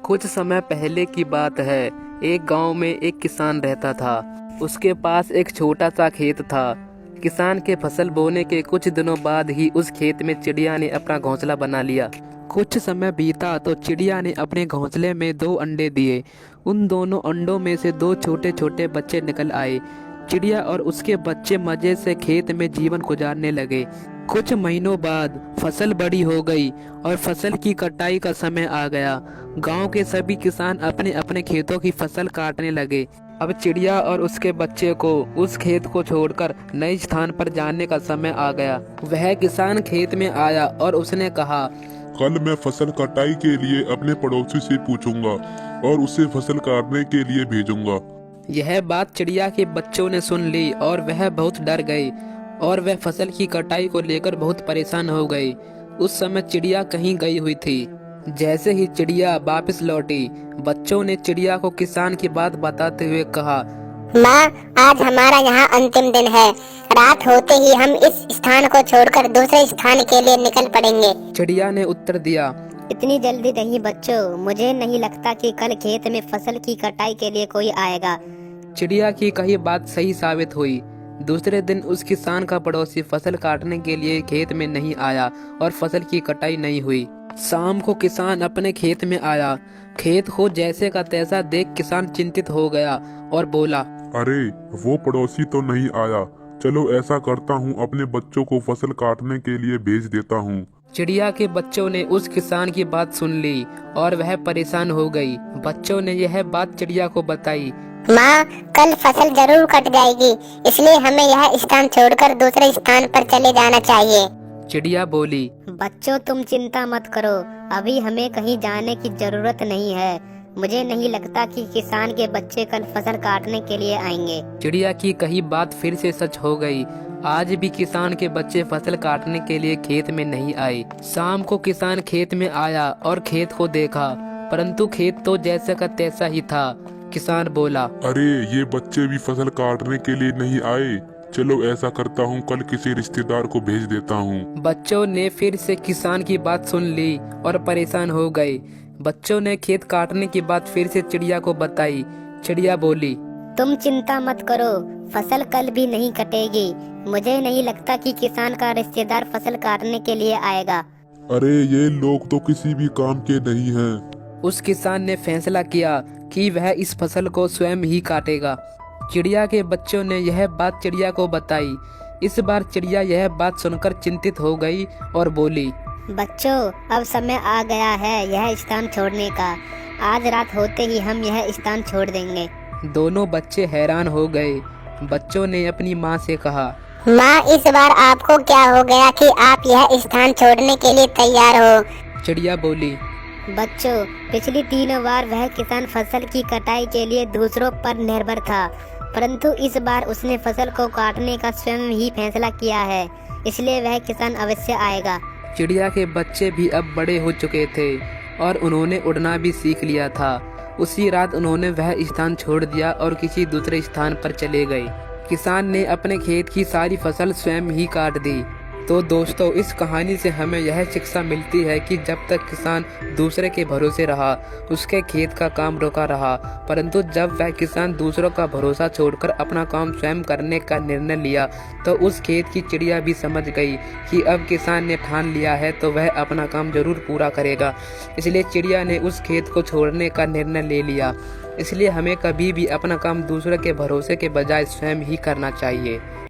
कुछ समय पहले की बात है। एक गांव में एक किसान रहता था। उसके पास एक छोटा सा खेत था। किसान के फसल बोने के कुछ दिनों बाद ही उस खेत में चिड़िया ने अपना घोंसला बना लिया। कुछ समय बीता तो चिड़िया ने अपने घोंसले में 2 अंडे दिए। उन दोनों अंडों में से 2 छोटे छोटे बच्चे निकल आए। चिड़िया और उसके बच्चे मजे से खेत में जीवन गुजारने लगे। कुछ महीनों बाद फसल बड़ी हो गई और फसल की कटाई का समय आ गया। गांव के सभी किसान अपने अपने खेतों की फसल काटने लगे। अब चिड़िया और उसके बच्चे को उस खेत को छोड़कर नए स्थान पर जाने का समय आ गया। वह किसान खेत में आया और उसने कहा, कल मैं फसल कटाई के लिए अपने पड़ोसी से पूछूंगा और उसे फसल काटने के लिए भेजूंगा। यह बात चिड़िया के बच्चों ने सुन ली और वह बहुत डर गए और वह फसल की कटाई को लेकर बहुत परेशान हो गए। उस समय चिड़िया कहीं गई हुई थी। जैसे ही चिड़िया वापस लौटी, बच्चों ने चिड़िया को किसान की बात बताते हुए कहा, माँ, आज हमारा यहाँ अंतिम दिन है। रात होते ही हम इस स्थान को छोड़कर दूसरे स्थान के लिए निकल पड़ेंगे। चिड़िया ने उत्तर दिया, इतनी जल्दी नहीं बच्चों, मुझे नहीं लगता कि कल खेत में फसल की कटाई के लिए कोई आएगा। चिड़िया की कही बात सही साबित हुई। दूसरे दिन उस किसान का पड़ोसी फसल काटने के लिए खेत में नहीं आया और फसल की कटाई नहीं हुई। शाम को किसान अपने खेत में आया। खेत को जैसे का तैसा देख किसान चिंतित हो गया और बोला, अरे, वो पड़ोसी तो नहीं आया। चलो ऐसा करता हूँ, अपने बच्चों को फसल काटने के लिए भेज देता हूँ। चिड़िया के बच्चों ने उस किसान की बात सुन ली और वह परेशान हो गई। बच्चों ने यह बात चिड़िया को बताई। माँ, कल फसल जरूर कट जाएगी, इसलिए हमें यह स्थान छोड़कर दूसरे स्थान पर चले जाना चाहिए। चिड़िया बोली, बच्चों, तुम चिंता मत करो, अभी हमें कहीं जाने की जरूरत नहीं है। मुझे नहीं लगता कि किसान के बच्चे कल फसल काटने के लिए आएंगे। चिड़िया की कही बात फिर से सच हो गई। आज भी किसान के बच्चे फसल काटने के लिए खेत में नहीं आए। शाम को किसान खेत में आया और खेत को देखा, परंतु खेत तो जैसा का तैसा ही था। किसान बोला, अरे, ये बच्चे भी फसल काटने के लिए नहीं आए। चलो ऐसा करता हूँ, कल किसी रिश्तेदार को भेज देता हूँ। बच्चों ने फिर से किसान की बात सुन ली और परेशान हो गए। बच्चों ने खेत काटने की बात फिर से चिड़िया को बताई। चिड़िया बोली, तुम चिंता मत करो, फसल कल भी नहीं कटेगी। मुझे नहीं लगता कि किसान का रिश्तेदार फसल काटने के लिए आएगा। अरे, ये लोग तो किसी भी काम के नहीं हैं। उस किसान ने फैसला किया कि वह इस फसल को स्वयं ही काटेगा। चिड़िया के बच्चों ने यह बात चिड़िया को बताई। इस बार चिड़िया यह बात सुनकर चिंतित हो गई और बोली, बच्चों, अब समय आ गया है यह स्थान छोड़ने का। आज रात होते ही हम यह स्थान छोड़ देंगे। दोनों बच्चे हैरान हो गए। बच्चों ने अपनी माँ से कहा, माँ, इस बार आपको क्या हो गया कि आप यह स्थान छोड़ने के लिए तैयार हो? चिड़िया बोली, बच्चों, पिछली 3 बार वह किसान फसल की कटाई के लिए दूसरों पर निर्भर था, परंतु इस बार उसने फसल को काटने का स्वयं ही फैसला किया है, इसलिए वह किसान अवश्य आएगा। चिड़िया के बच्चे भी अब बड़े हो चुके थे और उन्होंने उड़ना भी सीख लिया था। उसी रात उन्होंने वह स्थान छोड़ दिया और किसी दूसरे स्थान पर चले गए। किसान ने अपने खेत की सारी फसल स्वयं ही काट दी। तो दोस्तों, इस कहानी से हमें यह शिक्षा मिलती है कि जब तक किसान दूसरे के भरोसे रहा, उसके खेत का काम रुका रहा, परंतु जब वह किसान दूसरों का भरोसा छोड़कर अपना काम स्वयं करने का निर्णय लिया, तो उस खेत की चिड़िया भी समझ गई कि अब किसान ने ठान लिया है तो वह अपना काम जरूर पूरा करेगा। इसलिए चिड़िया ने उस खेत को छोड़ने का निर्णय ले लिया। इसलिए हमें कभी भी अपना काम दूसरे के भरोसे के बजाय स्वयं ही करना चाहिए।